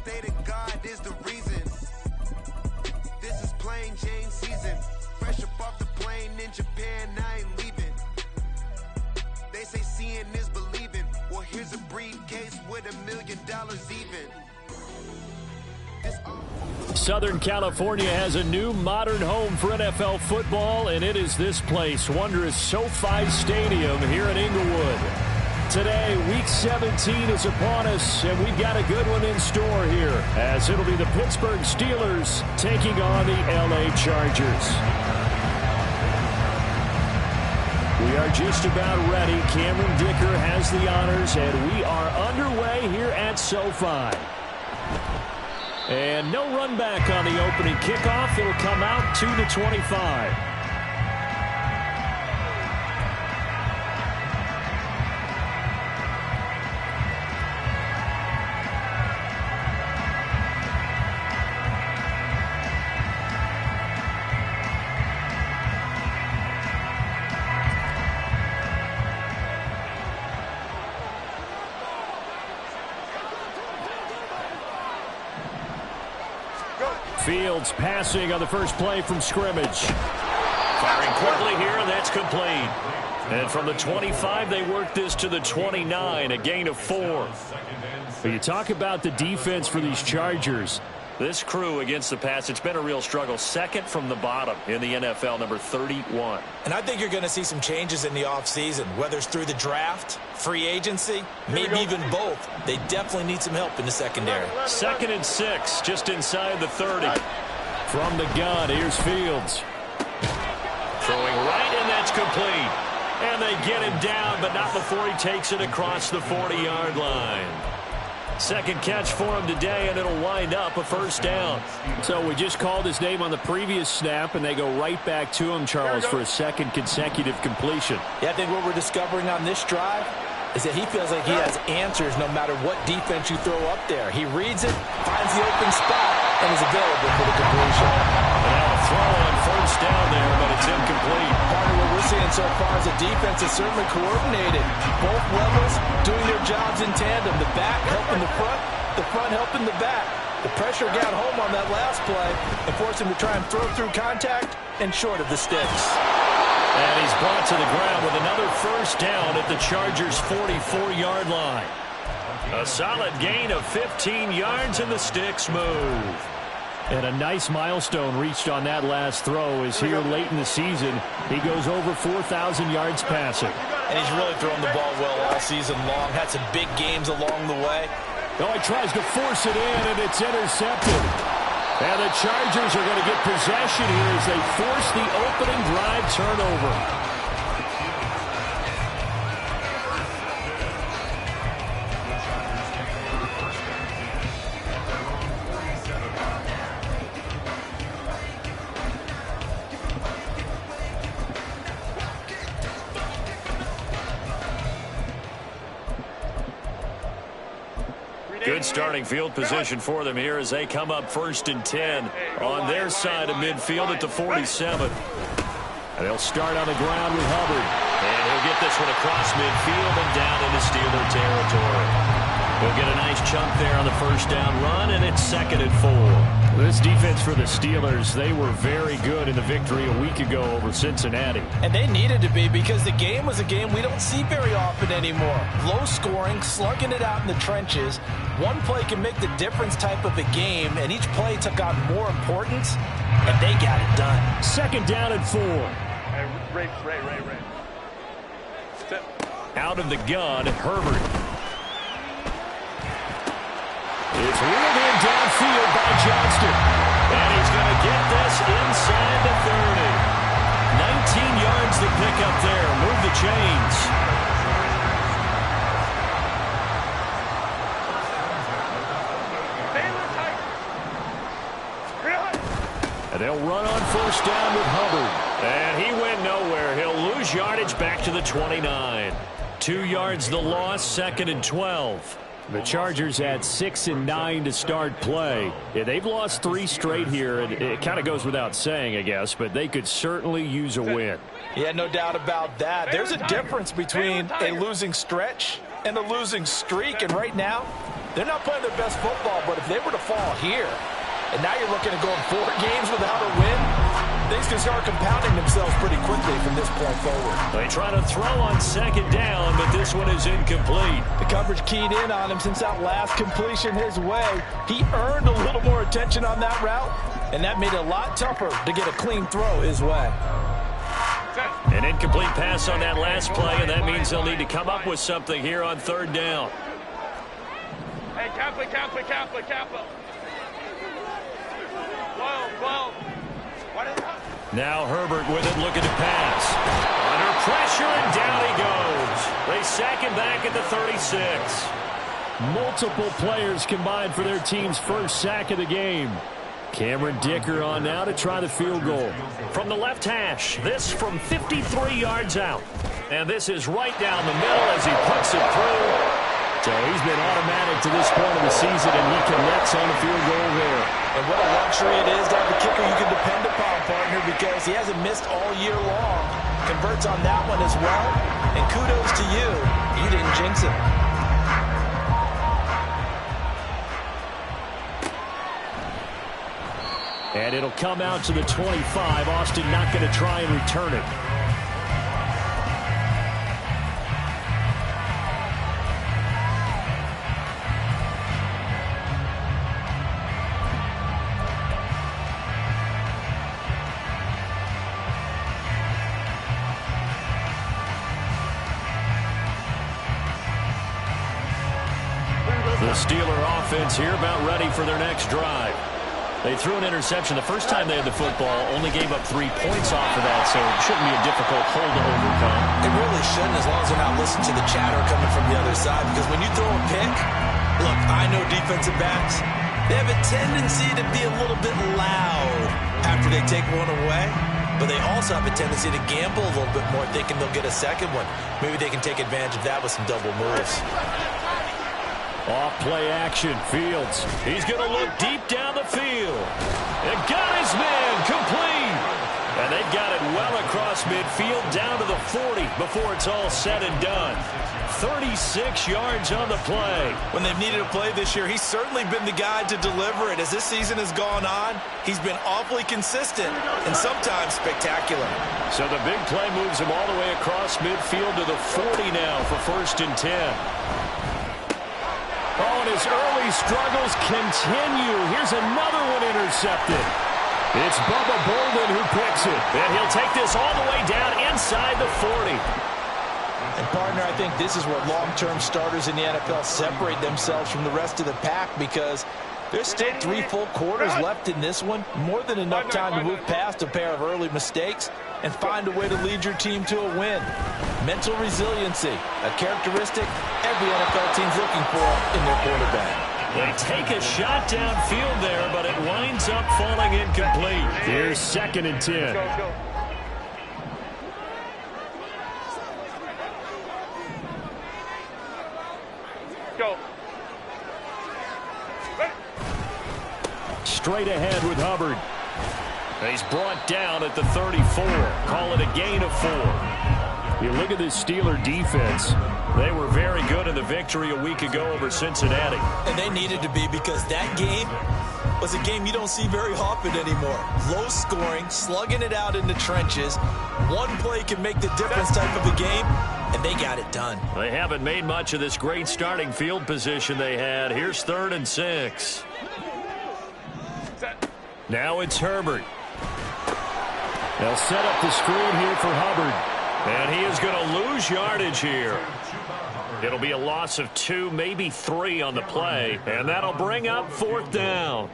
state of God is the reason. This is plain Jane season. Fresh up off the plane in Japan, I ain't leaving. They say seeing is believing. Well, here's a briefcase with $1 million even. Southern California has a new modern home for NFL football, and it is this place, wondrous SoFi Stadium here in Inglewood. Today, Week 17 is upon us, and we've got a good one in store here, as it'll be the Pittsburgh Steelers taking on the LA Chargers. We are just about ready. Cameron Dicker has the honors, and we are underway here at SoFi. And no run back on the opening kickoff. It'll come out to the 25. Fields passing on the first play from scrimmage. Firing quickly here, and that's complete. And from the 25, they work this to the 29, a gain of 4. But you talk about the defense for these Chargers. This crew against the pass, it's been a real struggle. Second from the bottom in the NFL, number 31. And I think you're going to see some changes in the offseason, whether it's through the draft, free agency, maybe even both. They definitely need some help in the secondary. 2nd and 6, just inside the 30. From the gun, here's Fields. Throwing right, and that's complete. And they get him down, but not before he takes it across the 40-yard line. Second catch for him today, and it'll wind up a first down. So we just called his name on the previous snap, and they go right back to him, Charles, for a second consecutive completion. Yeah, I think what we're discovering on this drive is that he feels like he has answers no matter what defense you throw up there. He reads it, finds the open spot, and is available for the completion. And now a throw on first down there, but it's incomplete. Partner, what we're seeing so far is the defense is certainly coordinated. Both levels doing their jobs in tandem. The back helping the front helping the back. The pressure got home on that last play and forced him to try and throw through contact and short of the sticks. And he's brought to the ground with another first down at the Chargers' 44-yard line. A solid gain of 15 yards, and the sticks move. And a nice milestone reached on that last throw is here late in the season. He goes over 4,000 yards passing. And he's really thrown the ball well all season long. Had some big games along the way. Oh, he tries to force it in, and it's intercepted. And the Chargers are going to get possession here as they force the opening drive turnover. Good starting field position for them here as they come up 1st and 10 on their side of midfield at the 47. And they'll start on the ground with Hubbard. And he'll get this one across midfield and down into Steeler territory. He'll get a nice chunk there on the first down run, and it's 2nd and 4. This defense for the Steelers, they were very good in the victory a week ago over Cincinnati. And they needed to be, because the game was a game we don't see very often anymore. Low scoring, slugging it out in the trenches. One play can make the difference type of a game, and each play took on more importance, and they got it done. 2nd down and 4. Ray. Out of the gun, Herbert. It's reeled in downfield by Johnston. And he's going to get this inside the 30. 19 yards to pick up there. Move the chains. And they'll run on first down with Hubbard. And he went nowhere. He'll lose yardage back to the 29. 2 yards the loss, 2nd and 12. The Chargers had 6 and 9 to start play. Yeah, they've lost 3 straight here, and it kind of goes without saying, I guess, but they could certainly use a win. Yeah, no doubt about that. There's a difference between a losing stretch and a losing streak, and right now, They're not playing their best football, but if they were to fall here, and now you're looking at going 4 games without a win, things can start compounding themselves pretty quickly from this point forward. They try to throw on second down, but this one is incomplete. The coverage keyed in on him since that last completion his way. He earned a little more attention on that route, and that made it a lot tougher to get a clean throw his way. An incomplete pass on that last play, and that means they'll need to come up with something here on third down. Hey, Kappa. 12. Now Herbert with it, looking to pass. Under pressure, and down he goes. They sack him back at the 36. Multiple players combined for their team's first sack of the game. Cameron Dicker on now to try the field goal. From the left hash, this from 53 yards out. And this is right down the middle as he puts it through. So he's been automatic to this point of the season, and he connects on the field goal there. And what a luxury it is to have a kicker you can depend upon, partner, because he hasn't missed all year long. Converts on that one as well. And kudos to you. You didn't jinx it. And it'll come out to the 25. Austin not going to try and return it. The Steeler offense here about ready for their next drive. They threw an interception the first time they had the football, only gave up 3 points off of that, so it shouldn't be a difficult hole to overcome. It really shouldn't, as long as they're not listening to the chatter coming from the other side, because when you throw a pick, look, I know defensive backs, they have a tendency to be a little bit loud after they take one away, but they also have a tendency to gamble a little bit more, thinking they'll get a second one. Maybe they can take advantage of that with some double moves. Off play action, Fields. He's going to look deep down the field. And got his man complete. And they've got it well across midfield down to the 40 before it's all said and done. 36 yards on the play. When they've needed a play this year, he's certainly been the guy to deliver it. As this season has gone on, he's been awfully consistent and sometimes spectacular. So the big play moves him all the way across midfield to the 40 now for 1st and 10. Oh, and his early struggles continue. Here's another one intercepted. It's Bubba Bolden who picks it. And he'll take this all the way down inside the 40. And, partner, I think this is where long-term starters in the NFL separate themselves from the rest of the pack, because there's still 3 full quarters left in this one. More than enough time to move past a pair of early mistakes and find a way to lead your team to a win. Mental resiliency, a characteristic every NFL team's looking for in their quarterback. They take a shot downfield there, but it winds up falling incomplete. Here's 2nd and 10. Go. Straight ahead with Hubbard. He's brought down at the 34. Call it a gain of 4. You look at this Steeler defense. They were very good in the victory a week ago over Cincinnati. And they needed to be, because that game was a game you don't see very often anymore. Low scoring, slugging it out in the trenches. One play can make the difference type of a game, and they got it done. They haven't made much of this great starting field position they had. Here's 3rd and 6. Now it's Herbert. They'll set up the screen here for Hubbard. And he is going to lose yardage here. It'll be a loss of 2, maybe 3 on the play. And that'll bring up 4th down.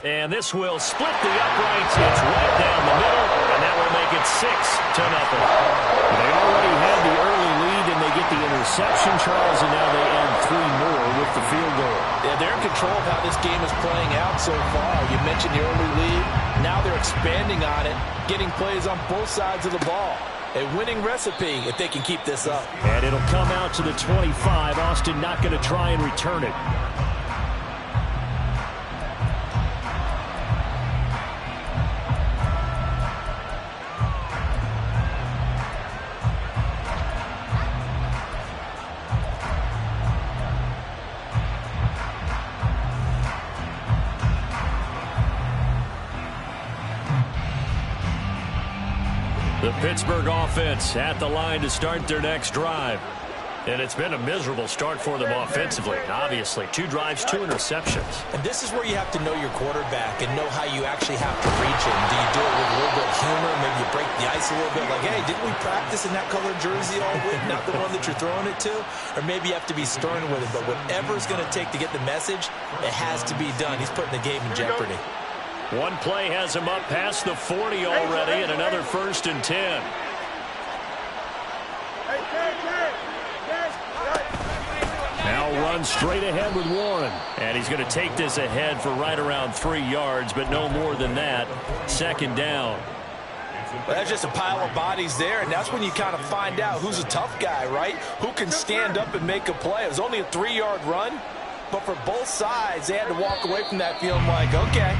And this will split the uprights. It's right down the middle. And that will make it 6-0. They already had the early lead, and they get the interception, Charles, and now they add 3 more with the field goal. Yeah, they're in control of how this game is playing out so far. You mentioned the early lead. Now they're expanding on it, getting plays on both sides of the ball. A winning recipe if they can keep this up. And it'll come out to the 25. Austin not going to try and return it. The Pittsburgh offense at the line to start their next drive. And it's been a miserable start for them offensively, obviously. 2 drives, 2 interceptions. And this is where you have to know your quarterback and know how you actually have to reach him. Do you do it with a little bit of humor? Maybe you break the ice a little bit, like, hey, didn't we practice in that colored jersey all week, not the one that you're throwing it to? Or maybe you have to be stern with him. But whatever it's going to take to get the message, it has to be done. He's putting the game in jeopardy. One play has him up past the 40 already, and another 1st and 10. Now runs straight ahead with Warren. And he's going to take this ahead for right around 3 yards, but no more than that. 2nd down. Well, that's just a pile of bodies there, and that's when you kind of find out who's a tough guy, right? Who can stand up and make a play. It was only a 3-yard run, but for both sides, they had to walk away from that feeling like, okay,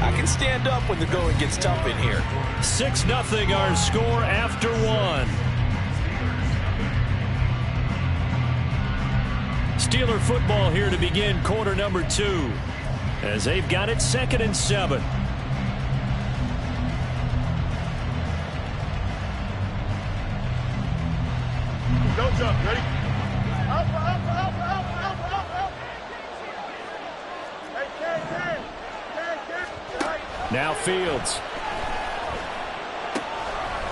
I can stand up when the going gets tough in here. 6-0 our score after 1. Steeler football here to begin quarter number 2 as they've got it 2nd and 7. Go jump, ready? Up. Now Fields.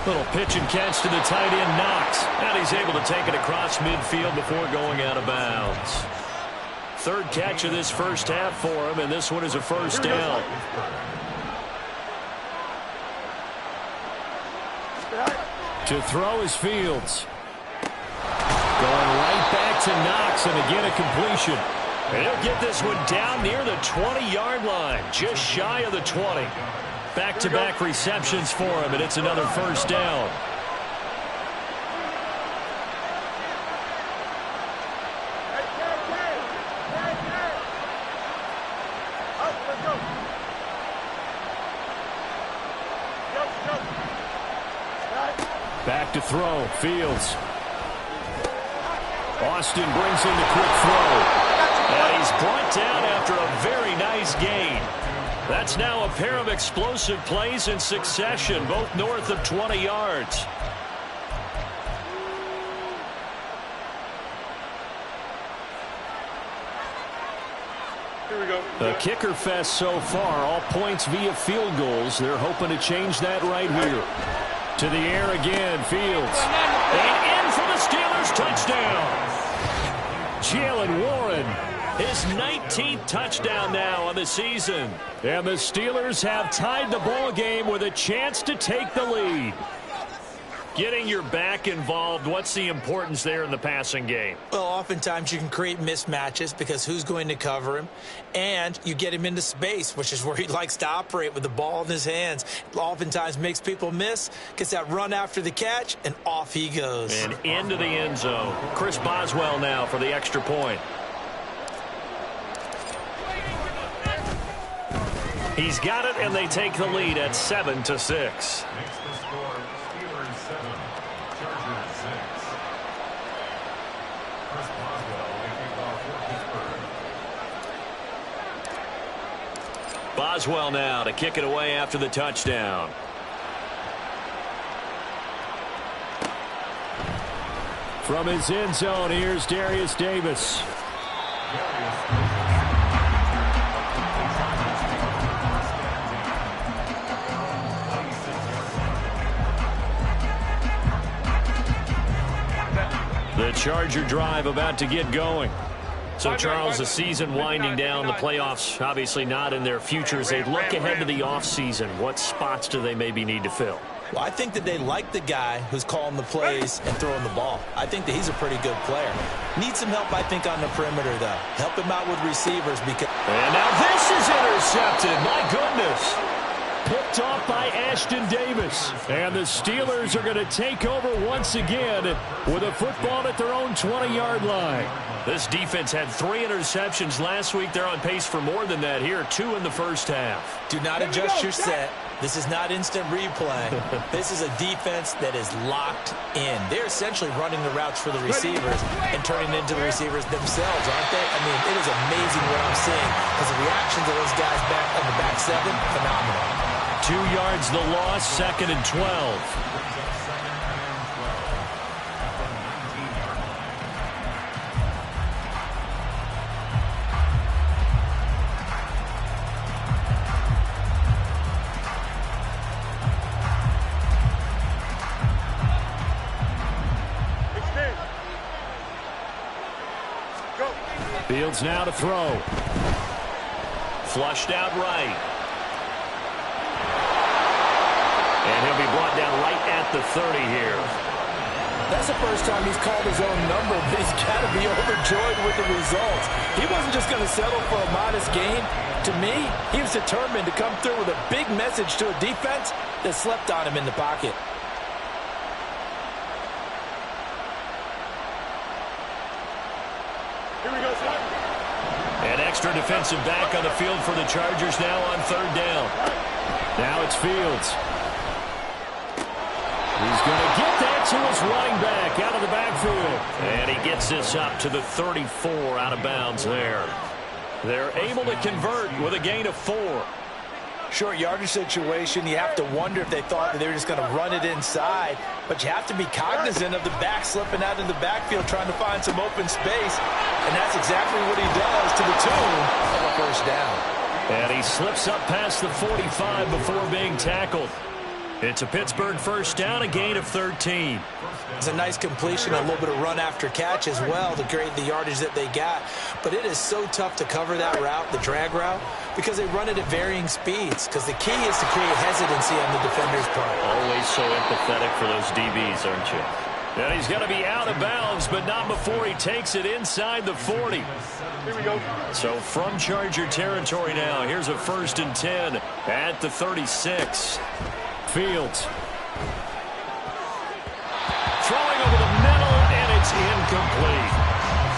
Little pitch and catch to the tight end, Knox. And he's able to take it across midfield before going out of bounds. 3rd catch of this first half for him, and this one is a 1st down. To throw is Fields. Going right back to Knox, and again a completion. And he'll get this one down near the 20-yard line, just shy of the 20. Back-to-back receptions for him, and it's another 1st down. Back to throw, Fields. Austin brings in the quick throw. And he's brought down after a very nice gain. That's now a pair of explosive plays in succession, both north of 20 yards. Here we go. A kicker fest so far, all points via field goals. They're hoping to change that right here. To the air again, Fields. And in for the Steelers touchdown. Jaylen Warren, his 19th touchdown now on the season. And the Steelers have tied the ball game with a chance to take the lead. Getting your back involved, what's the importance there in the passing game? Well, oftentimes you can create mismatches because who's going to cover him? And you get him into space, which is where he likes to operate with the ball in his hands. Oftentimes makes people miss, gets that run after the catch, and off he goes. And into the end zone. Chris Boswell now for the extra point. He's got it, and they take the lead at 7-6. Boswell now to kick it away after the touchdown. From his end zone, here's Darius Davis. The Charger drive about to get going. So, Charles, the season winding down, the playoffs obviously not in their future. As they look ahead to the offseason, what spots do they maybe need to fill? Well, I think that they like the guy who's calling the plays and throwing the ball. I think that he's a pretty good player. Needs some help, I think, on the perimeter, though. Help him out with receivers because... And now this is intercepted. My goodness. Picked off by Ashton Davis. And the Steelers are going to take over once again with a football at their own 20-yard line. This defense had 3 interceptions last week. They're on pace for more than that here. 2 in the first half. Do not adjust your set. This is not instant replay. This is a defense that is locked in. They're essentially running the routes for the receivers and turning it into the receivers themselves, aren't they? I mean, it is amazing what I'm seeing because the reactions of those guys back on the back 7, phenomenal. 2 yards the loss, 2nd and 12. Fields now to throw. Flushed out right. And he'll be brought down right at the 30 here. That's the first time he's called his own number, but he's got to be overjoyed with the results. He wasn't just going to settle for a modest gain. To me, he was determined to come through with a big message to a defense that slept on him in the pocket. An extra defensive back on the field for the Chargers now on 3rd down. Now it's Fields. He's going to get that to his running back out of the backfield. And he gets this up to the 34 out of bounds there. They're able to convert with a gain of 4. Short yardage situation, you have to wonder if they thought that they were just going to run it inside. But you have to be cognizant of the back slipping out in the backfield trying to find some open space. And that's exactly what he does to the tune of a 1st down. And he slips up past the 45 before being tackled. It's a Pittsburgh 1st down, a gain of 13. It's a nice completion, a little bit of run after catch as well to grade the yardage that they got. But it is so tough to cover that route, the drag route, because they run it at varying speeds. Because the key is to create hesitancy on the defender's part. Always so empathetic for those DBs, aren't you? And he's going to be out of bounds, but not before he takes it inside the 40. Here we go. So from Charger territory now, here's a 1st and 10 at the 36. Fields. Throwing over the middle, and it's incomplete.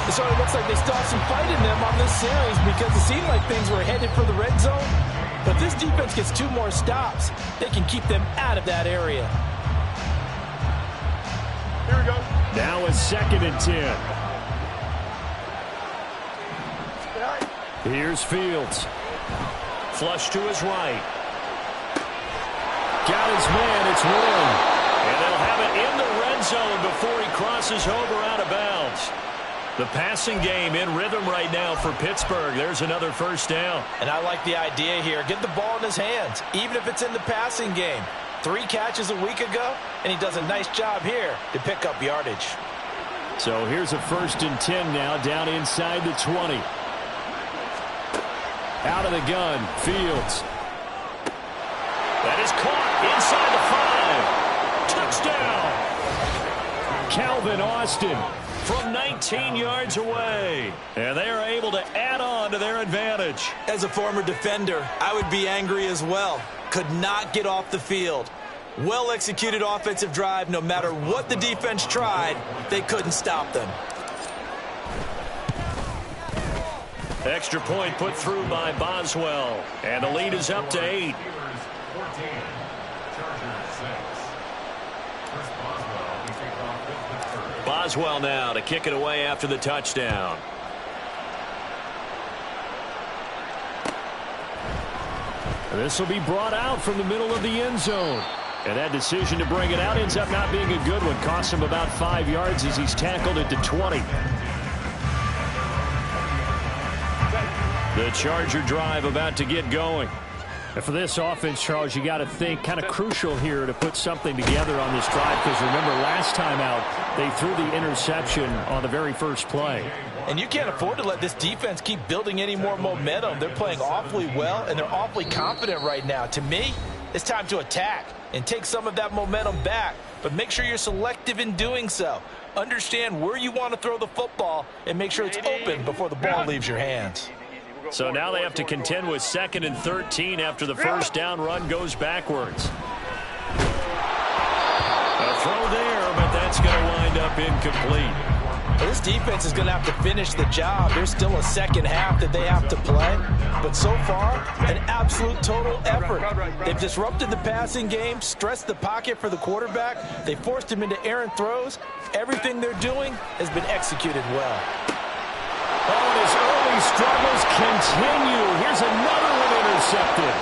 It sort of looks like they still have some fight in them on this series because it seemed like things were headed for the red zone. But this defense gets 2 more stops. They can keep them out of that area. Here we go. Now a 2nd and 10. Here's Fields. Flush to his right. Got his man, it's Warren. And they'll have it in the red zone before he crosses over out of bounds. The passing game in rhythm right now for Pittsburgh. There's another 1st down. And I like the idea here. Get the ball in his hands, even if it's in the passing game. 3 catches a week ago, and he does a nice job here to pick up yardage. So here's a 1st and 10 now, down inside the 20. Out of the gun, Fields. That is caught inside the 5. Touchdown! Calvin Austin from 19 yards away. And they are able to add on to their advantage. As a former defender, I would be angry as well. Could not get off the field. Well-executed offensive drive. No matter what the defense tried, they couldn't stop them. Extra point put through by Boswell. And the lead is up to 8. Boswell now to kick it away after the touchdown. This will be brought out from the middle of the end zone. And that decision to bring it out ends up not being a good one. Costs him about 5 yards as he's tackled at the 20. The Charger drive about to get going. And for this offense, Charles, you got to think kind of crucial here to put something together on this drive, because remember last time out they threw the interception on the very first play. And you can't afford to let this defense keep building any more momentum. They're playing awfully well, and they're awfully confident right now. To me, it's time to attack and take some of that momentum back. But make sure you're selective in doing so. Understand where you want to throw the football and make sure it's open before the ball leaves your hands. So now they have to contend with 2nd and 13 after the first down run goes backwards. A throw there, but that's going to wind up incomplete. Well, this defense is going to have to finish the job. There's still a second half that they have to play. But so far, an absolute total effort. They've disrupted the passing game, stressed the pocket for the quarterback. They forced him into errant throws. Everything they're doing has been executed well. Oh, and his early struggles continue. Here's another one intercepted.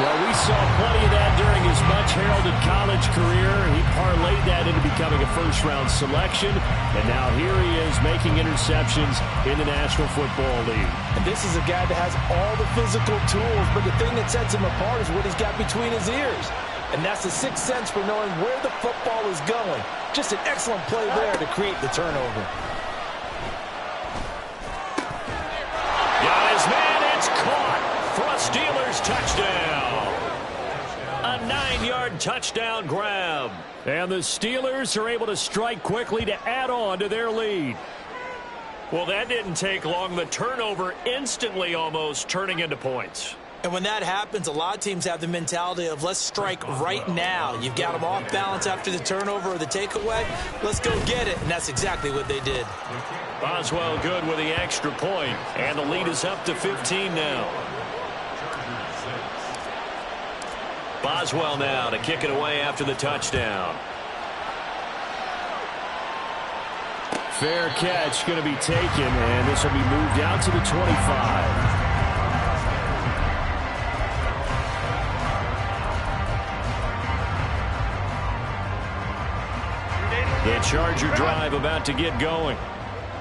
Well, we saw plenty of that during his much-heralded college career. He parlayed that into becoming a first-round selection, and now here he is making interceptions in the National Football League. And this is a guy that has all the physical tools, but the thing that sets him apart is what he's got between his ears. And that's the sixth sense for knowing where the football is going. Just an excellent play there to create the turnover. Got his man, it's caught for a Steelers touchdown. A 9-yard touchdown grab. And the Steelers are able to strike quickly to add on to their lead. Well, that didn't take long. The turnover instantly almost turning into points. And when that happens, a lot of teams have the mentality of let's strike right now. You've got them off balance after the turnover or the takeaway. Let's go get it. And that's exactly what they did. Boswell good with the extra point. And the lead is up to 15 now. Boswell now to kick it away after the touchdown. Fair catch going to be taken, and this will be moved out to the 25. The Charger drive about to get going.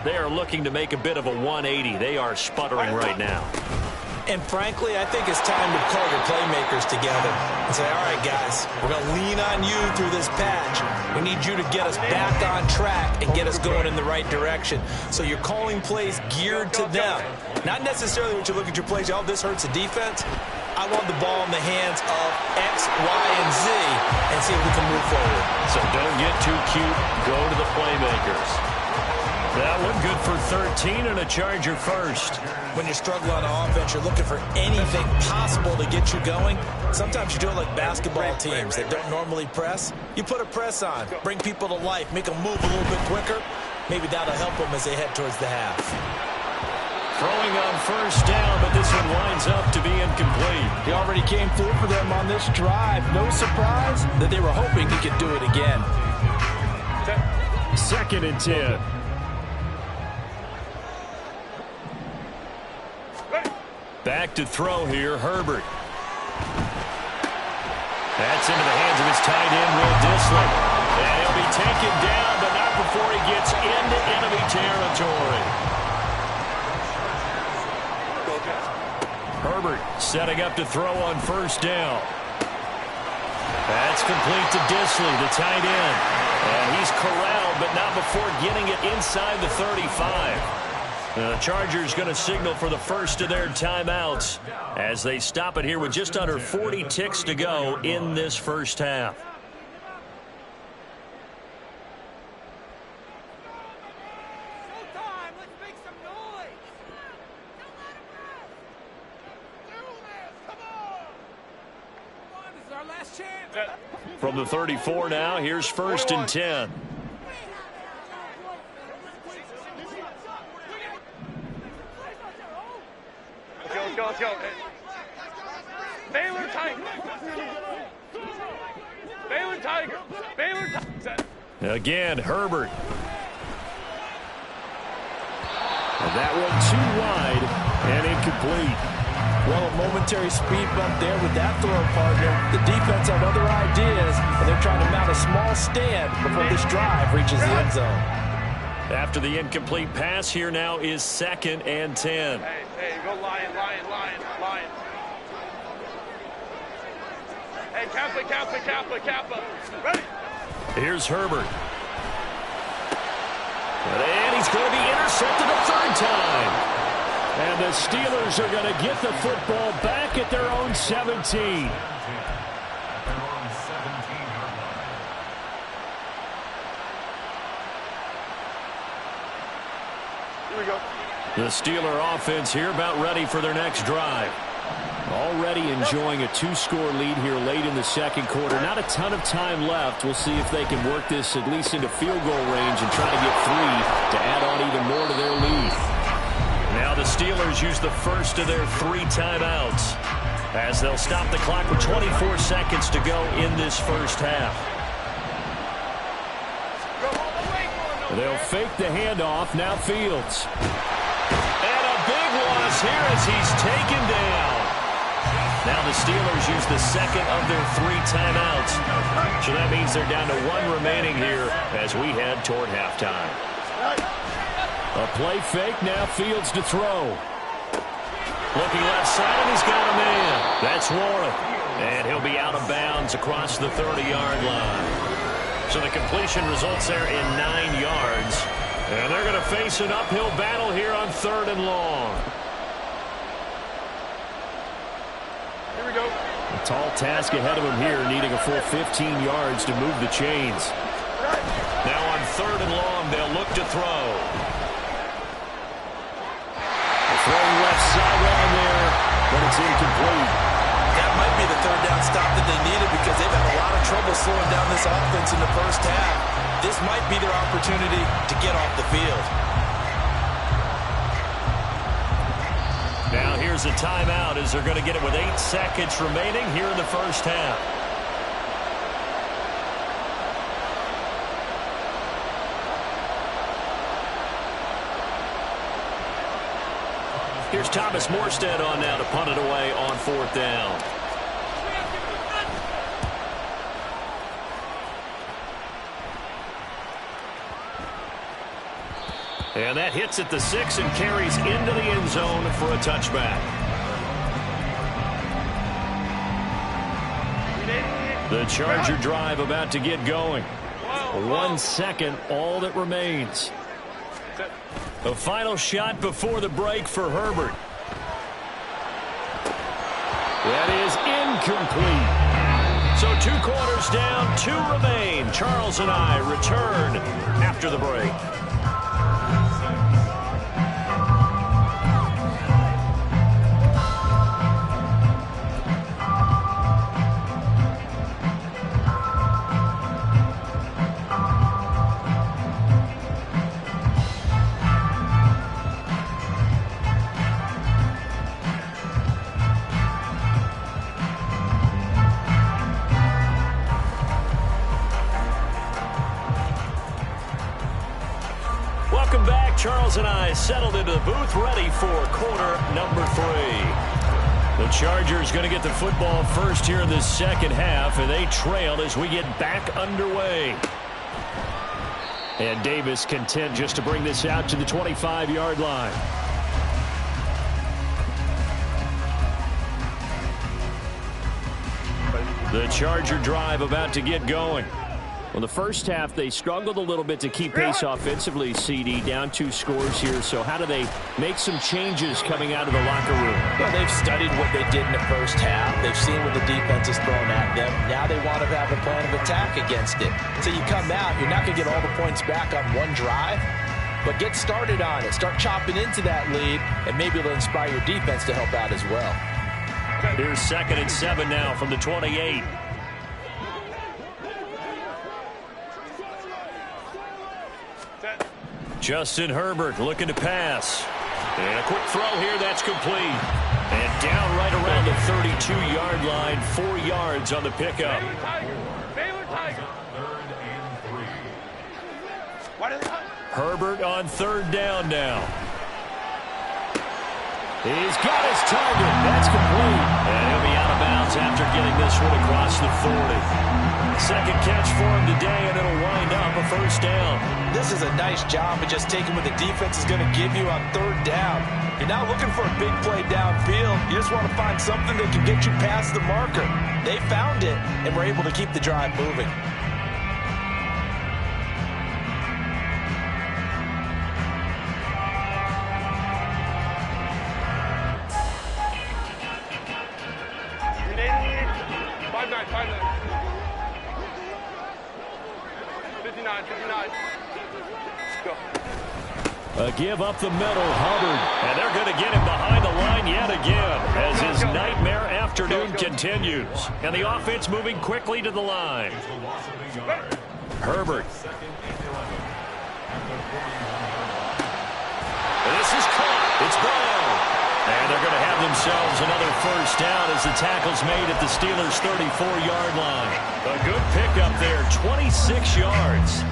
They are looking to make a bit of a 180. They are sputtering right now. And frankly, I think it's time to call your playmakers together and say, all right, guys, we're going to lean on you through this patch. We need you to get us back on track and get us going in the right direction. So you're calling plays geared to them. Not necessarily when you look at your plays, oh, this hurts the defense. I want the ball in the hands of X, Y, and Z and see if we can move forward. So don't get too cute. Go to the playmakers. That one good for 13 and a Charger first. When you struggle on offense, you're looking for anything possible to get you going. Sometimes you do it like basketball teams that don't normally press. You put a press on, bring people to life, make them move a little bit quicker. Maybe that'll help them as they head towards the half. Throwing on first down, but this one winds up to be incomplete. He already came through for them on this drive. No surprise that they were hoping he could do it again. 2nd and 10. Back to throw here, Herbert. That's into the hands of his tight end, Will Dissly. And he'll be taken down, but not before he gets into enemy territory. Herbert setting up to throw on first down. That's complete to Dissly, the tight end. And he's corralled, but not before getting it inside the 35. The Chargers going to signal for the first of their timeouts as they stop it here with just under 40 ticks to go in this first half. From the 34 now, here's 1st and 10. Let's go. Baylor Tiger. Baylor Tiger. Baylor Tiger. Again, Herbert. And that one too wide and incomplete. Well, a momentary speed bump there with that throw partner. The defense had other ideas, and they're trying to mount a small stand before this drive reaches the end zone. After the incomplete pass, here now is 2nd and 10. Hey, go Lion. Hey, Kappa. Ready? Here's Herbert. And he's going to be intercepted a 3rd time. And the Steelers are going to get the football back at their own 17. Here we go. The Steeler offense here about ready for their next drive. Already enjoying a 2-score lead here late in the 2nd quarter. Not a ton of time left. We'll see if they can work this at least into field goal range and try to get 3 to add on even more to their lead. Now the Steelers use the first of their 3 timeouts as they'll stop the clock with 24 seconds to go in this first half. They'll fake the handoff. Now Fields. And a big loss here as he's taken down. Now the Steelers use the second of their 3 timeouts. So that means they're down to 1 remaining here as we head toward halftime. A play fake, now Fields to throw. Looking left side, and he's got a man. That's Warren. And he'll be out of bounds across the 30-yard line. So the completion results there in 9 yards. And they're going to face an uphill battle here on 3rd and long. Here we go. A tall task ahead of him here, needing a full 15 yards to move the chains. Now on 3rd and long, they'll look to throw. Throwing left sideline there, but it's incomplete. That might be the 3rd down stop that they needed because they've had a lot of trouble slowing down this offense in the first half. This might be their opportunity to get off the field. Now here's a timeout as they're going to get it with 8 seconds remaining here in the first half. Here's Thomas Morstead on now to punt it away on 4th down. And that hits at the 6 and carries into the end zone for a touchback. The Charger drive about to get going. 1 second, all that remains. The final shot before the break for Herbert. That is incomplete. So 2 quarters down, 2 remain. Charles and I return after the break. Charles and I settled into the booth, ready for quarter number 3. The Chargers going to get the football first here in the second half, and they trail as we get back underway. And Davis content just to bring this out to the 25-yard line. The Charger drive about to get going. Well, the first half, they struggled a little bit to keep pace offensively, CD, down 2 scores here. So how do they make some changes coming out of the locker room? Well, they've studied what they did in the first half. They've seen what the defense is throwing at them. Now they want to have a plan of attack against it. So you come out, you're not going to get all the points back on one drive, but get started on it. Start chopping into that lead, and maybe it'll inspire your defense to help out as well. Here's 2nd and 7 now from the 28. Justin Herbert looking to pass. And a quick throw here, that's complete. And down right around the 32-yard line, 4 yards on the pickup. Baylor Tiger. Herbert on 3rd down now. He's got his target. That's complete. And he'll be out of bounds after getting this one across the 40. Second catch for him today, and it'll wind up a 1st down. This is a nice job of just taking what the defense is going to give you on 3rd down. You're not looking for a big play downfield. You just want to find something that can get you past the marker. They found it and were able to keep the drive moving. A give up the middle, Hubbard. And they're going to get him behind the line yet again as his nightmare afternoon continues. And the offense moving quickly to the line. Herbert. This is caught. It's gone. And they're going to have themselves another 1st down as the tackle's made at the Steelers' 34-yard line. A good pickup there, 26 yards.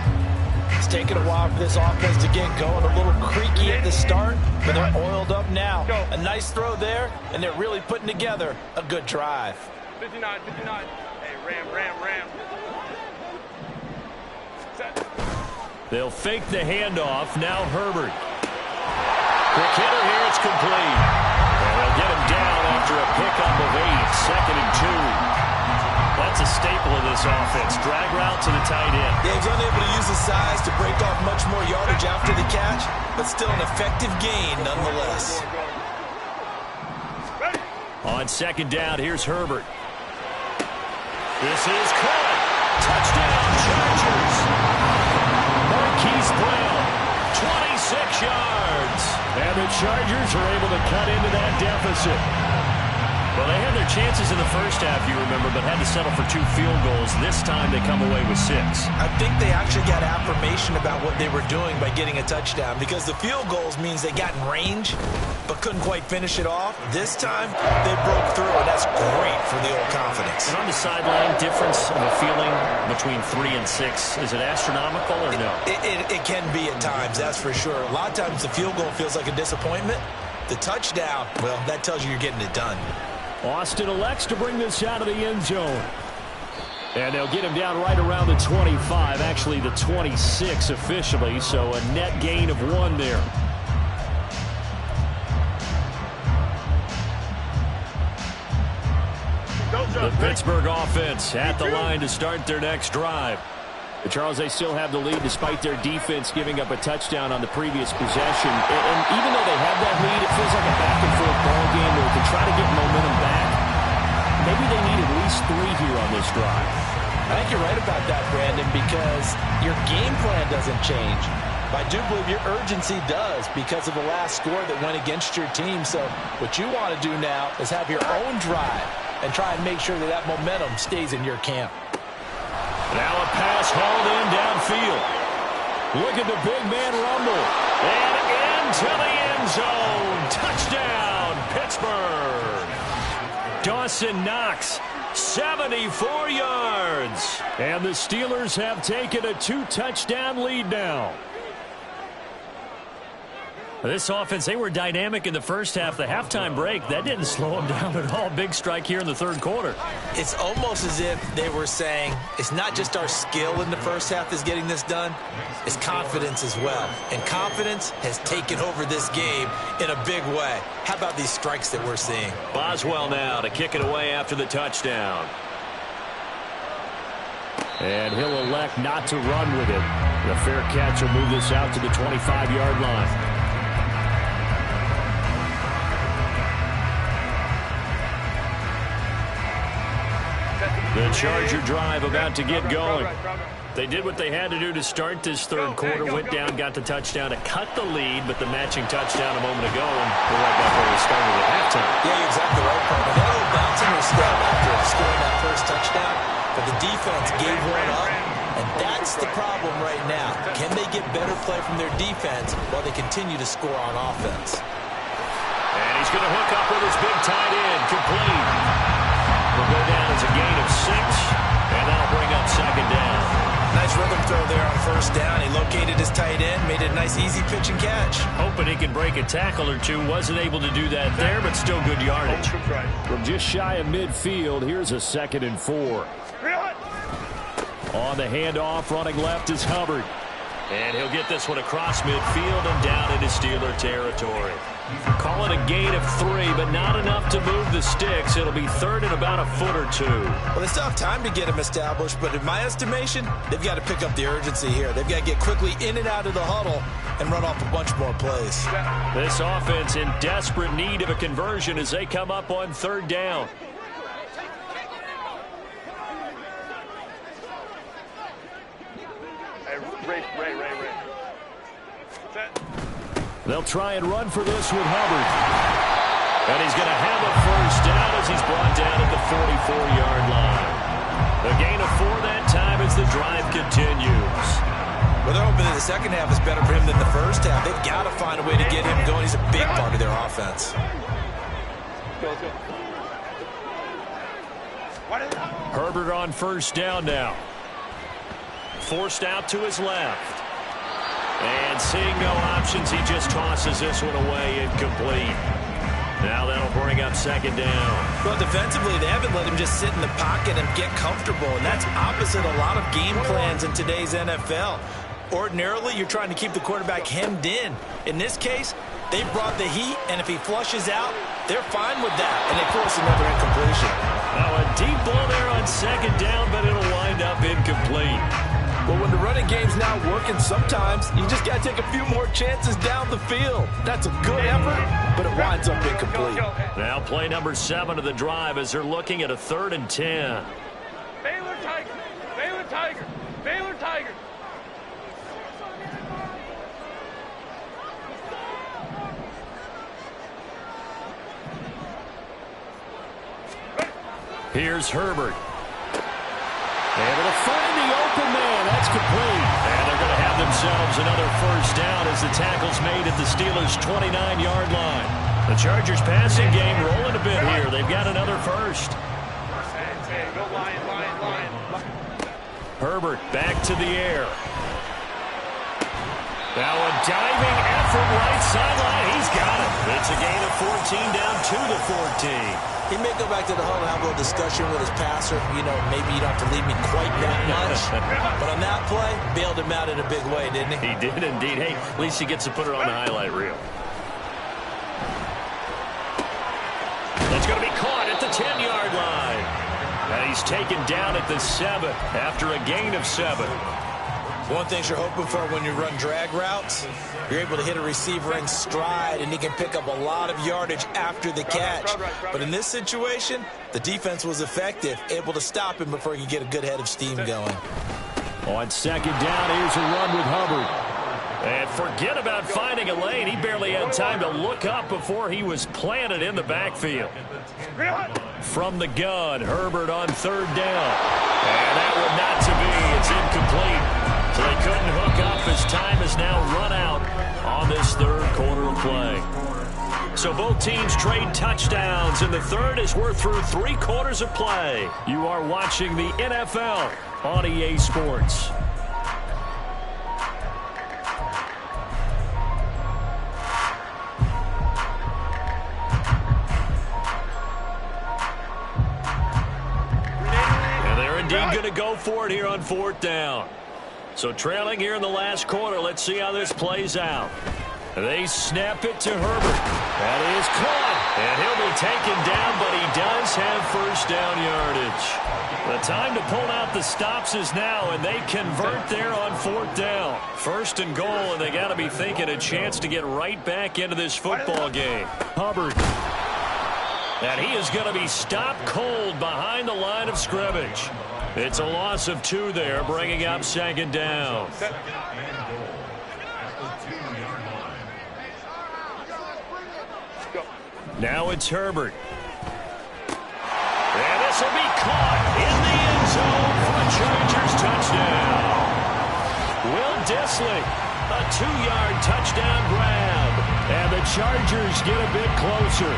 It's taken a while for this offense to get going. A little creaky at the start, but they're oiled up now. A nice throw there, and they're really putting together a good drive. 59, 59. Hey, ram. Set. They'll fake the handoff. Now Herbert. Quick hitter here. It's complete. And they'll get him down after a pickup of 8. 2nd and 2. That's a staple of this offense. Drag route to the tight end. Yeah, he's unable to use his size to break off much more yardage after the catch, but still an effective gain nonetheless. On 2nd down, here's Herbert. This is caught. Touchdown, Chargers. Marquise Brown, 26 yards. And the Chargers are able to cut into that deficit. Well, they had their chances in the first half, you remember, but had to settle for 2 field goals. This time they come away with 6. I think they actually got affirmation about what they were doing by getting a touchdown, because the field goals means they got in range but couldn't quite finish it off. This time they broke through, and that's great for the old confidence. And on the sideline, difference of a feeling between 3 and 6, is it astronomical or no? It can be at times, that's for sure. A lot of times the field goal feels like a disappointment. The touchdown, well, that tells you you're getting it done. Austin elects to bring this out of the end zone. And they'll get him down right around the 25, actually the 26 officially, so a net gain of 1 there. The Pittsburgh offense at the line to start their next drive. Charles, they still have the lead despite their defense giving up a touchdown on the previous possession. And even though they have that lead, it feels like a back-and-forth ball game where to try to get momentum back, maybe they need at least 3 here on this drive. I think you're right about that, Brandon, because your game plan doesn't change. But I do believe your urgency does because of the last score that went against your team. So what you want to do now is have your own drive and try and make sure that that momentum stays in your camp. Now a pass hauled in downfield. Look at the big man rumble. And into the end zone. Touchdown, Pittsburgh. Dawson Knox, 74 yards. And the Steelers have taken a 2-touchdown lead now. This offense, they were dynamic in the first half. The halftime break, that didn't slow them down at all. Big strike here in the 3rd quarter. It's almost as if they were saying, it's not just our skill in the first half that's getting this done, it's confidence as well. And confidence has taken over this game in a big way. How about these strikes that we're seeing? Boswell now to kick it away after the touchdown. And he'll elect not to run with it. The fair catch will move this out to the 25-yard line. The Charger drive about to get going. They did what they had to do to start this 3rd quarter. Went down, got the touchdown to cut the lead, but the matching touchdown a moment ago, and we're right back where we started at halftime. Yeah, you're exactly right, Carter. That little bouncing was still after scoring that first touchdown, but the defense gave one up, and that's the problem right now. Can they get better play from their defense while they continue to score on offense? And he's going to hook up with his big tight end, complete. Will go down as a gain of 6, and that'll bring up 2nd down. Nice rhythm throw there on 1st down. He located his tight end, made it a nice easy pitch and catch. Hoping he can break a tackle or 2. Wasn't able to do that there, but still good yardage. From just shy of midfield, here's a 2nd and 4. On the handoff, running left is Hubbard. And he'll get this one across midfield and down into Steeler territory. Call it a gain of 3, but not enough to move the sticks. It'll be 3rd and about a foot or 2. Well, they still have time to get him established, but in my estimation, they've got to pick up the urgency here. They've got to get quickly in and out of the huddle and run off a bunch more plays. This offense in desperate need of a conversion as they come up on 3rd down. Ray. Set. They'll try and run for this with Hubbard. And he's going to have a 1st down as he's brought down at the 44-yard line. A gain of 4 that time as the drive continues. Well, they're hoping that the second half is better for him than the first half. They've got to find a way to get him going. He's a big part of their offense. Let's go. Herbert on 1st down now. Forced out to his left. And seeing no options, he just tosses this one away, incomplete. Now that'll bring up second down. Well, defensively, they haven't let him just sit in the pocket and get comfortable, and that's opposite a lot of game plans in today's NFL. Ordinarily, you're trying to keep the quarterback hemmed in. In this case, they brought the heat, and if he flushes out, they're fine with that, and they force another incompletion. Now a deep ball there on second down, but it'll wind up incomplete. Well, when the running game's now working, sometimes you just got to take a few more chances down the field. That's a good effort, but it winds up incomplete. Now play number 7 of the drive as they're looking at a 3rd and 10. Baylor Tiger. Baylor Tiger. Baylor Tiger. Here's Herbert. Able to find the open man. That's complete. And they're going to have themselves another first down as the tackle's made at the Steelers' 29-yard line. The Chargers passing game rolling a bit here. They've got another first. Go Lion, Lion, Lion. Herbert back to the air. Now a diving effort right sideline. He's got it. It's a gain of 14 down to the 14. He may go back to the huddle and have a little discussion with his passer. You know, maybe you don't have to leave me quite that much. But on that play, bailed him out in a big way, didn't he? He did indeed. Hey, at least he gets to put it on the highlight reel. That's going to be caught at the 10-yard line. And he's taken down at the 7 after a gain of 7. One thing you're hoping for when you run drag routes, you're able to hit a receiver in stride, and he can pick up a lot of yardage after the catch. But in this situation, the defense was effective, able to stop him before he could get a good head of steam going. On second down, here's a run with Hubbard. And forget about finding a lane. He barely had time to look up before he was planted in the backfield. From the gun, Herbert on 3rd down. And that one not to be. It's incomplete. So they couldn't hook up as time has now run out on this 3rd quarter of play. So both teams trade touchdowns, and the 3rd as we're through 3 quarters of play. You are watching the NFL on EA Sports. And they're indeed going to go for it here on 4th down. So trailing here in the last quarter, let's see how this plays out. They snap it to Herbert. That is caught. And he'll be taken down, but he does have first down yardage. The time to pull out the stops is now, and they convert there on 4th down. 1st and goal, and they got to be thinking a chance to get right back into this football game. Hubbard. And he is going to be stopped cold behind the line of scrimmage. It's a loss of 2 there, bringing up second down. Now it's Herbert. And this will be caught in the end zone for a Chargers touchdown. Will Dissly, a 2-yard touchdown grab. And the Chargers get a bit closer.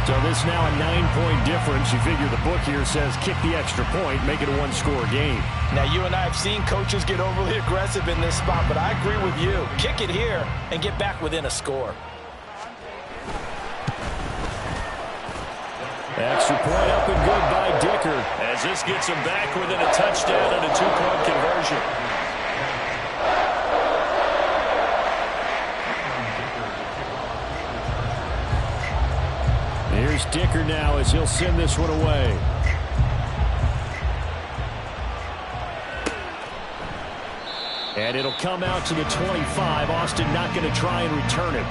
So this now a 9-point difference. You figure the book here says kick the extra point, make it a 1-score game. Now, you and I have seen coaches get overly aggressive in this spot, but I agree with you. Kick it here and get back within a score. Extra point up and good by Dicker, as this gets him back within a touchdown and a 2-point conversion. Here's Dicker now as he'll send this one away. And it'll come out to the 25. Austin not going to try and return it.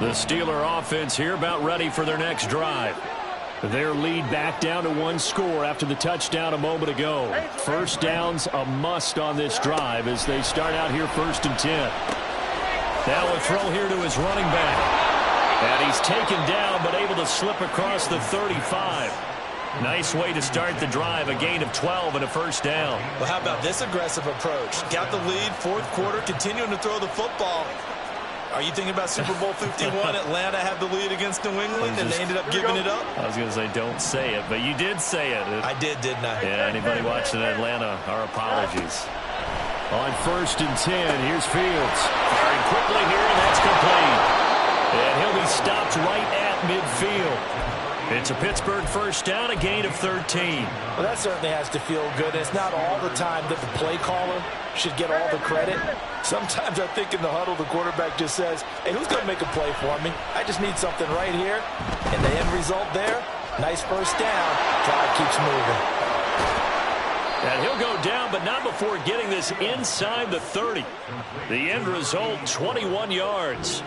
The Steeler offense here about ready for their next drive. Their lead back down to 1 score after the touchdown a moment ago. First down's a must on this drive as they start out here 1st and 10. Now a throw here to his running back. And he's taken down, but able to slip across the 35. Nice way to start the drive, a gain of 12 and a first down. Well, how about this aggressive approach? Got the lead, fourth quarter, continuing to throw the football. Are you thinking about Super Bowl 51? Atlanta had the lead against New England, and they ended up giving it up? I was going to say, don't say it, but you did say it. I did, didn't I? Yeah, anybody watching Atlanta, our apologies. On 1st and 10, here's Fields. Firing quickly here, and that's complete. And he'll be stopped right at midfield. It's a Pittsburgh first down, a gain of 13. Well, that certainly has to feel good. It's not all the time that the play caller should get all the credit. Sometimes I think in the huddle, the quarterback just says, hey, who's going to make a play for me? I just need something right here. And the end result there, nice first down. Drive keeps moving. And he'll go down, but not before getting this inside the 30. The end result, 21 yards.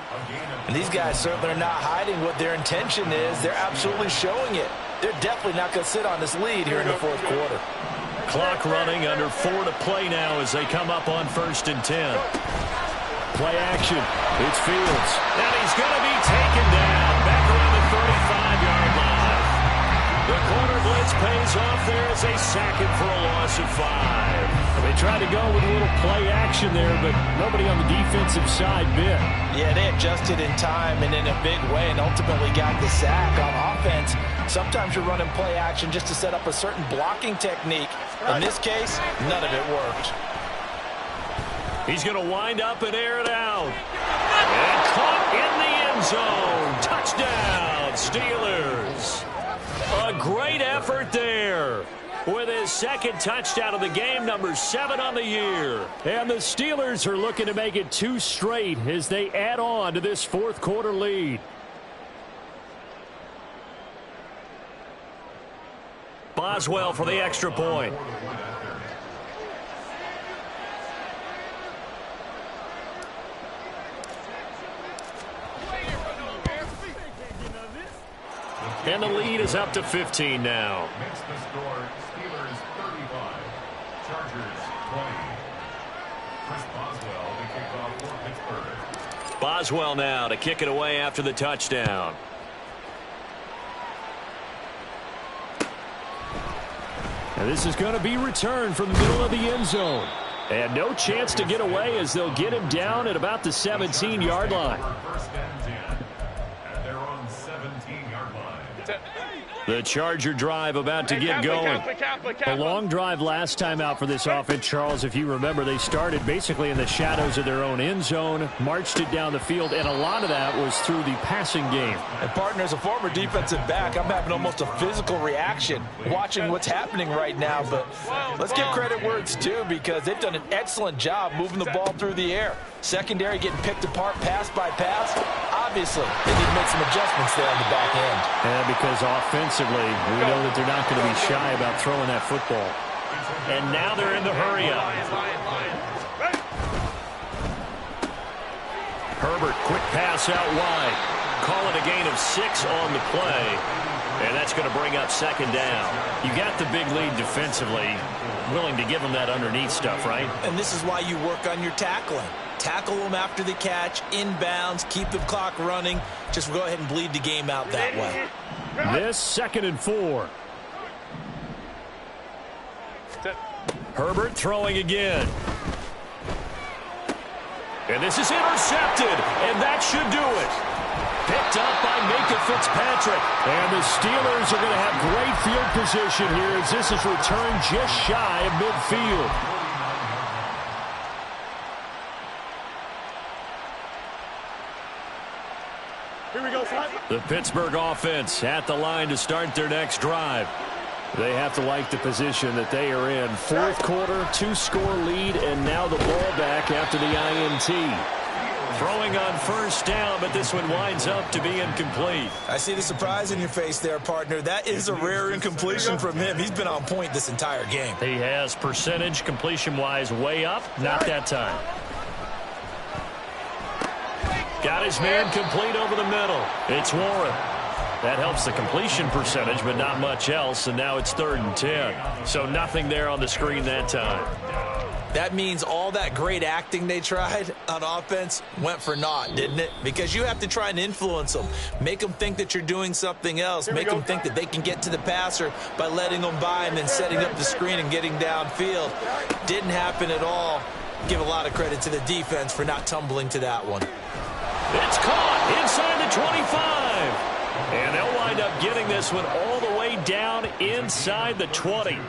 And these guys certainly are not hiding what their intention is. They're absolutely showing it. They're definitely not going to sit on this lead here in the fourth quarter. Clock running, under 4 to play now as they come up on 1st and 10. Play action. It's Fields. And he's going to be taken down back around the 35-yard line. The corner blitz pays off there as they sack him for a loss of 5. They tried to go with a little play action there, but nobody on the defensive side bit. Yeah, they adjusted in time and in a big way and ultimately got the sack. On offense, sometimes you're running play action just to set up a certain blocking technique. In this case, none of it worked. He's going to wind up and air it out. And caught in the end zone. Touchdown, Steelers. A great effort there. With his second touchdown of the game, number 7 on the year. And the Steelers are looking to make it 2 straight as they add on to this fourth quarter lead. Boswell for the extra point. And the lead is up to 15 now. Makes the score Steelers 35, Chargers 20. Chris Boswell to kick off for Pittsburgh. Boswell now to kick it away after the touchdown. And this is going to be returned from the middle of the end zone. And no chance to get away as they'll get him down at about the 17-yard line. First and 10, and they're on 17-yard line. The Charger drive about to get going. A long drive last time out for this offense, Charles. If you remember, they started basically in the shadows of their own end zone, marched it down the field, and a lot of that was through the passing game. And, partner, as a former defensive back, I'm having almost a physical reaction watching what's happening right now. But let's give credit where it's due because they've done an excellent job moving the ball through the air. Secondary getting picked apart pass by pass. Obviously, they need to make some adjustments there on the back end. And because offensively, we know that they're not going to be shy about throwing that football. And now they're in the hurry-up. Herbert, quick pass out wide. Call it a gain of 6 on the play. And that's going to bring up second down. You got the big lead defensively. Willing to give them that underneath stuff, right? And this is why you work on your tackling. Tackle them after the catch, inbounds, keep the clock running. Just go ahead and bleed the game out that way. This 2nd and 4. Herbert throwing again. And this is intercepted, and that should do it. Picked up by Minkah Fitzpatrick. And the Steelers are going to have great field position here as this is returned just shy of midfield. Here we go, the Pittsburgh offense at the line to start their next drive. They have to like the position that they are in. Fourth quarter, 2-score lead, and now the ball back after the INT. Throwing on first down, but this one winds up to be incomplete. I see the surprise in your face there, partner. That is a rare incompletion from him. He's been on point this entire game. He has percentage completion-wise way up. Not that time. Got his man complete over the middle. It's Warren. That helps the completion percentage, but not much else, and now it's 3rd and 10. So nothing there on the screen that time. That means all that great acting they tried on offense went for naught, didn't it? Because you have to try and influence them. Make them think that you're doing something else. Make them think that they can get to the passer by letting them by and then setting up the screen and getting downfield. Didn't happen at all. Give a lot of credit to the defense for not tumbling to that one. It's caught inside the 25. And they'll wind up getting this one all the way down inside the 20.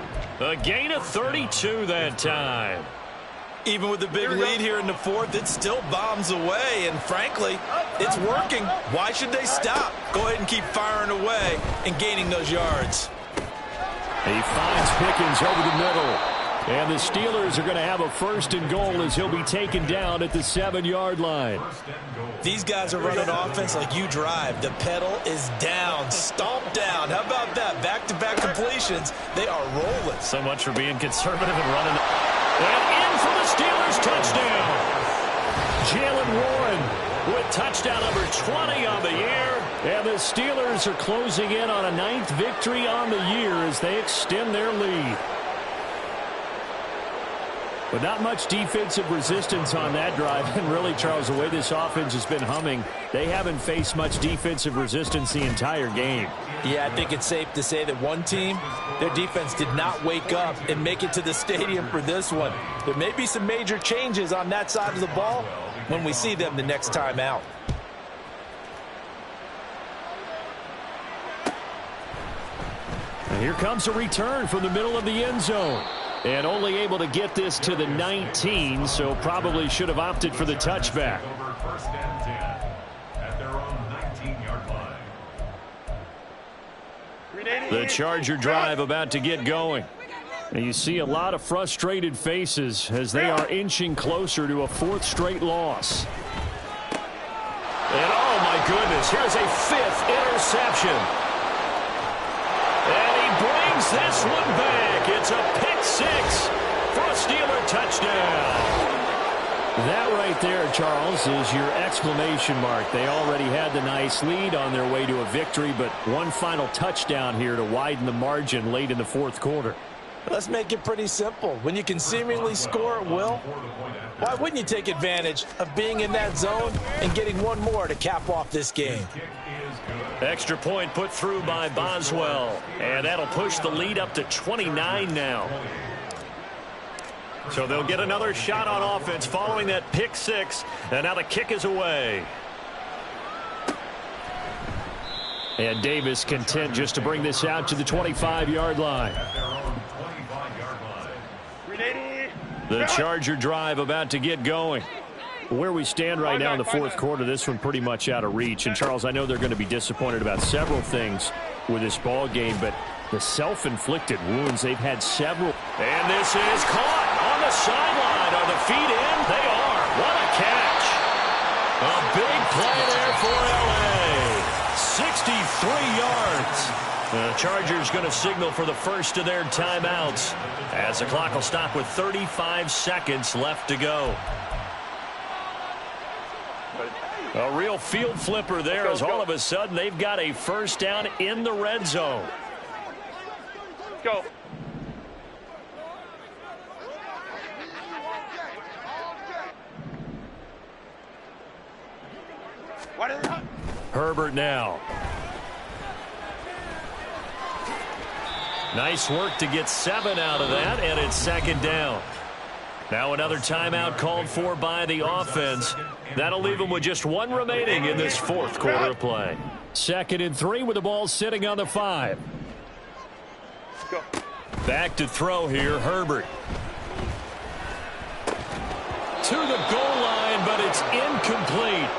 A gain of 32 that time. Even with the big lead here in the 4th, it still bombs away, and frankly, it's working. Why should they stop? Go ahead and keep firing away and gaining those yards. He finds Pickens over the middle. And the Steelers are going to have a 1st and goal as he'll be taken down at the 7-yard line. These guys are running offense like you drive. The pedal is down, stomped down. How about that? Back-to-back completions. They are rolling. So much for being conservative and running. And in for the Steelers touchdown. Jaylen Warren with touchdown number 20 on the year. And the Steelers are closing in on a 9th victory on the year as they extend their lead. But not much defensive resistance on that drive. And really, Charles, the way this offense has been humming, they haven't faced much defensive resistance the entire game. Yeah, I think it's safe to say that one team, their defense did not wake up and make it to the stadium for this one. There may be some major changes on that side of the ball when we see them the next time out. And here comes a return from the middle of the end zone. And only able to get this to the 19, so probably should have opted for the touchback. Over 1st and 10 at their own 19-yard line. The Charger drive about to get going. And you see a lot of frustrated faces as they are inching closer to a 4th straight loss. And oh my goodness, here's a 5th interception. And he brings this one back. It's a pick 6 for a Steeler touchdown. That right there, Charles, is your exclamation mark. They already had the nice lead on their way to a victory, but one final touchdown here to widen the margin late in the 4th quarter. Let's make it pretty simple. When you can seemingly score at will, why wouldn't you take advantage of being in that zone and getting one more to cap off this game? Extra point put through by Boswell, and that'll push the lead up to 29 now. So they'll get another shot on offense following that pick 6, and now the kick is away. And Davis content just to bring this out to the 25-yard line. The Charger drive about to get going. Where we stand right now in the 4th quarter, this one pretty much out of reach. And, Charles, I know they're going to be disappointed about several things with this ball game, but the self-inflicted wounds, they've had several. And this is caught on the sideline. Are the feet in? They are. What a catch. A big play there for L.A. 63 yards. The Chargers going to signal for the first of their timeouts as the clock will stop with 35 seconds left to go. A real field flipper there as all of a sudden they've got a 1st down in the red zone. Go. Herbert now. Nice work to get 7 out of that, and it's 2nd down. Now another timeout called for by the offense. That'll leave them with just 1 remaining in this 4th quarter of play. 2nd and 3 with the ball sitting on the 5. Go. Back to throw here, Herbert. To the goal line, but it's incomplete.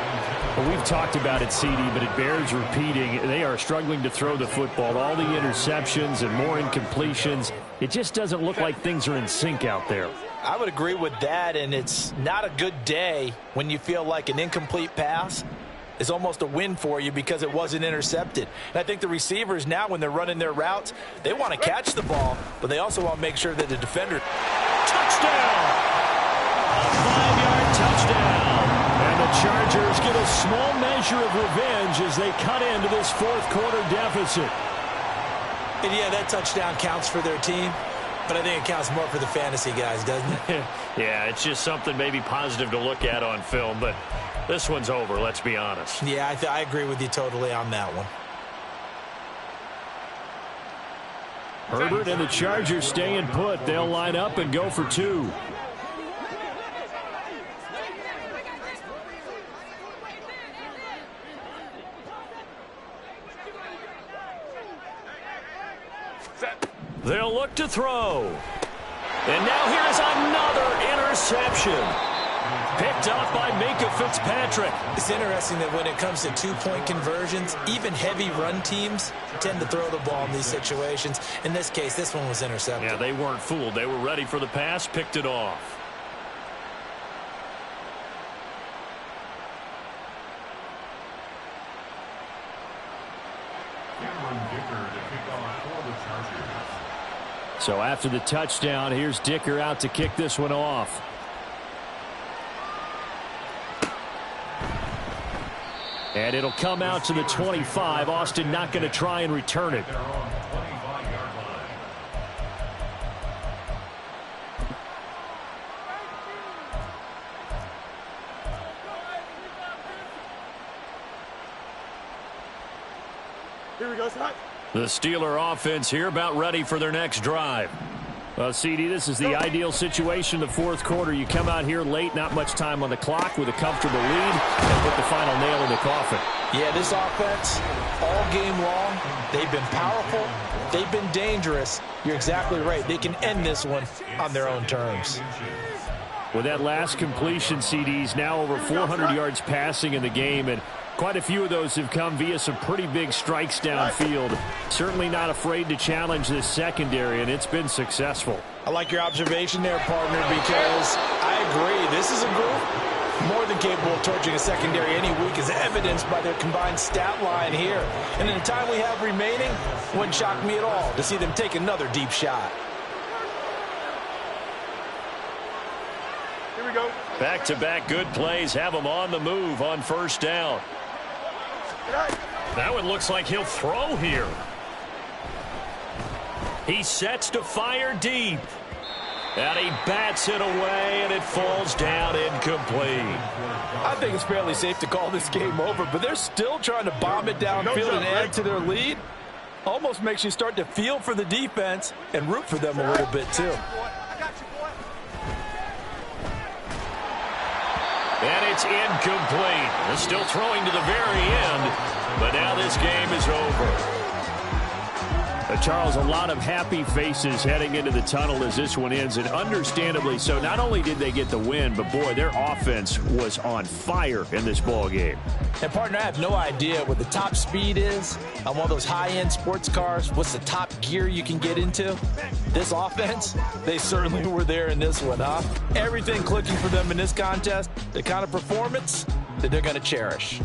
Well, we've talked about it, CD, but it bears repeating. They are struggling to throw the football. All the interceptions and more incompletions. It just doesn't look like things are in sync out there. I would agree with that, and it's not a good day when you feel like an incomplete pass is almost a win for you because it wasn't intercepted. And I think the receivers now, when they're running their routes, they want to catch the ball, but they also want to make sure that the defender. Touchdown! A 5-yard touchdown. And the Chargers get a small measure of revenge as they cut into this fourth quarter deficit. And yeah, that touchdown counts for their team, but I think it counts more for the fantasy guys, doesn't it? Yeah, it's just something maybe positive to look at on film, but this one's over, let's be honest. Yeah, I agree with you totally on that one. Herbert and the Chargers staying put. They'll line up and go for two. They'll look to throw. And now here's another interception. Picked off by Minkah Fitzpatrick. It's interesting that when it comes to two-point conversions, even heavy run teams tend to throw the ball in these situations. In this case, this one was intercepted. Yeah, they weren't fooled. They were ready for the pass, picked it off. So after the touchdown, here's Dicker out to kick this one off. And it'll come out to the 25. Austin not going to try and return it. Here we go, Scott. The Steeler offense here about ready for their next drive. Well, CD, this is the ideal situation in the fourth quarter. You come out here late, not much time on the clock with a comfortable lead, and put the final nail in the coffin. Yeah, this offense, all game long, they've been powerful, they've been dangerous. You're exactly right. They can end this one on their own terms. With that last completion, CD's now over 400 yards passing in the game, and quite a few of those have come via some pretty big strikes downfield. Certainly not afraid to challenge this secondary, and it's been successful. I like your observation there, partner, because I agree. This is a group more than capable of torching a secondary any week, as evidenced by their combined stat line here. And in the time we have remaining, wouldn't shock me at all to see them take another deep shot. Here we go. Back-to-back good plays have them on the move on first down. That one looks like he'll throw here. He sets to fire deep. And he bats it away, and it falls down incomplete. I think it's fairly safe to call this game over, but they're still trying to bomb it downfield and add to their lead. Almost makes you start to feel for the defense and root for them a little bit, too. And it's incomplete. They're still throwing to the very end, but now this game is over. Charles, a lot of happy faces heading into the tunnel as this one ends, and understandably so. Not only did they get the win, but boy, their offense was on fire in this ball game. And partner, I have no idea what the top speed is on one of those high-end sports cars. What's the top gear you can get into? This offense, they certainly were there in this one, huh? Everything clicking for them in this contest, the kind of performance that they're going to cherish.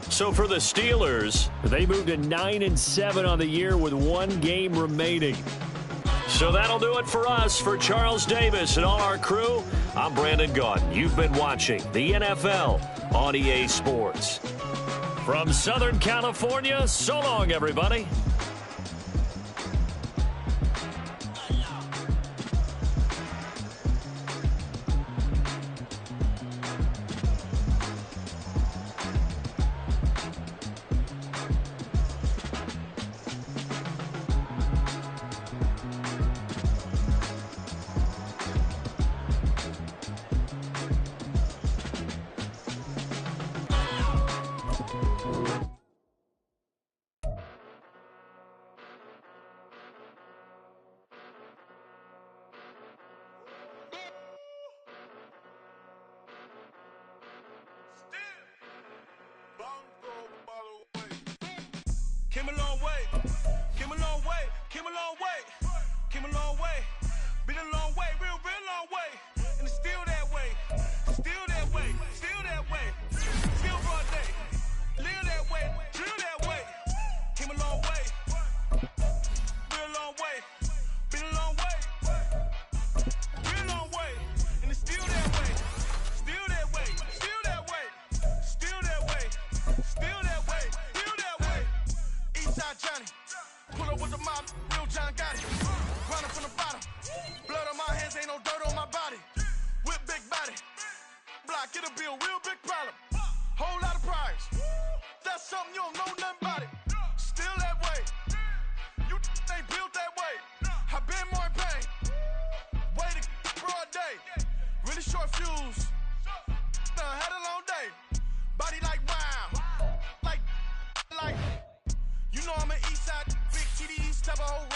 So for the Steelers, they moved to 9-7 on the year with one game remaining. So that'll do it for us. For Charles Davis and all our crew, I'm Brandon Gaudin. You've been watching the NFL on EA Sports. From Southern California, so long, everybody. Came a long way, came a long way, came a long way, came a long way, been a long way, real long way, and it's still that way, still that way, still that way, still broad day, live that way, drill that way, came a long way, real long way, been a long way, real long way, and it's still that way, still that way. starting from the bottom. Blood on my hands, ain't no dirt on my body. With big body. Block, it'll be a real big problem. Whole lot of prize. That's something you don't know nothing about it. Still that way. You ain't built that way. I been more in pain. Waiting broad day. Really short fuse. Had a long day. Body like wow. Like. You know I'm an east side big TDE, step a whole